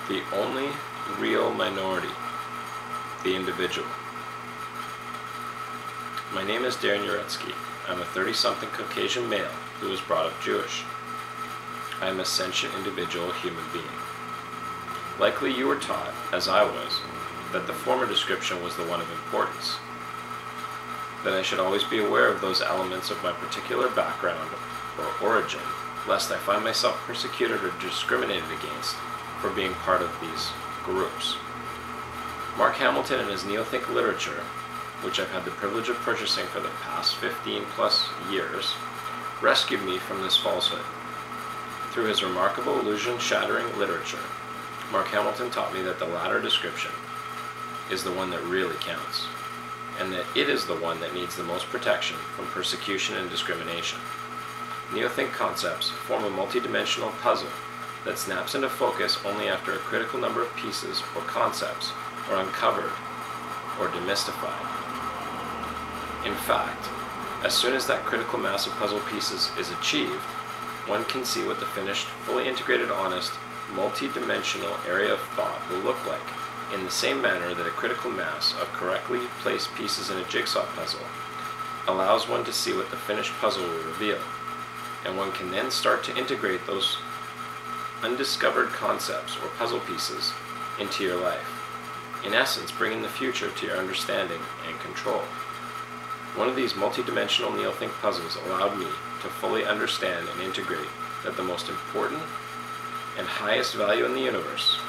The only real minority, the individual. My name is DarrenSept2010. I'm a 30-something Caucasian male who was brought up Jewish. I am a sentient individual human being. Likely you were taught, as I was, that the former description was the one of importance, that I should always be aware of those elements of my particular background or origin, lest I find myself persecuted or discriminated against for being part of these groups. Mark Hamilton and his neo-think literature, which I've had the privilege of purchasing for the past 15 plus years, rescued me from this falsehood. Through his remarkable illusion-shattering literature, Mark Hamilton taught me that the latter description is the one that really counts, and that it is the one that needs the most protection from persecution and discrimination. Neo-think concepts form a multidimensional puzzle that snaps into focus only after a critical number of pieces or concepts are uncovered or demystified. In fact, as soon as that critical mass of puzzle pieces is achieved, one can see what the finished, fully integrated, honest, multi-dimensional area of thought will look like, in the same manner that a critical mass of correctly placed pieces in a jigsaw puzzle allows one to see what the finished puzzle will reveal, and one can then start to integrate those undiscovered concepts or puzzle pieces into your life, in essence bringing the future to your understanding and control. One of these multidimensional neo-think puzzles allowed me to fully understand and integrate that the most important and highest value in the universe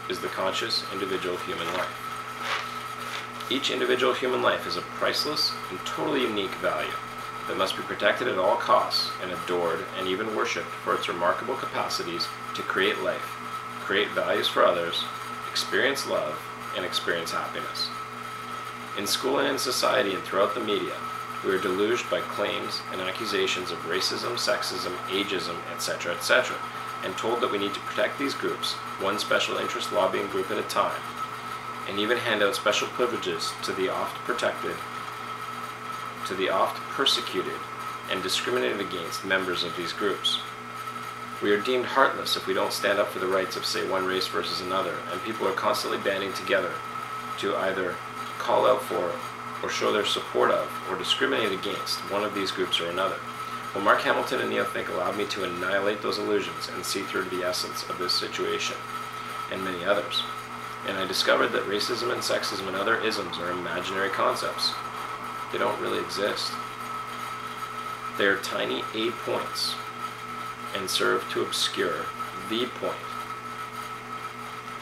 is the conscious individual human life. Each individual human life is a priceless and totally unique value that must be protected at all costs and adored and even worshipped for its remarkable capacities to create life, create values for others, experience love, and experience happiness. In school and in society and throughout the media, we are deluged by claims and accusations of racism, sexism, ageism, etc., etc., and told that we need to protect these groups, one special interest lobbying group at a time, and even hand out special privileges to the oft persecuted and discriminated against members of these groups. We are deemed heartless if we don't stand up for the rights of, say, one race versus another, and people are constantly banding together to either call out for or show their support of or discriminate against one of these groups or another. Well, Mark Hamilton and neo-think allowed me to annihilate those illusions and see through to the essence of this situation, and many others. And I discovered that racism and sexism and other isms are imaginary concepts. They don't really exist. They are tiny A points and serve to obscure the point.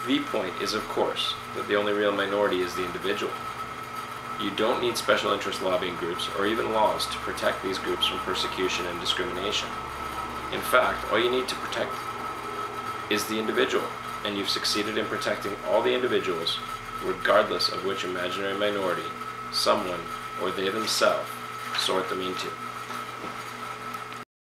The point is, of course, that the only real minority is the individual. You don't need special interest lobbying groups or even laws to protect these groups from persecution and discrimination. In fact, all you need to protect is the individual, and you've succeeded in protecting all the individuals, regardless of which imaginary minority someone or they themselves sort them into.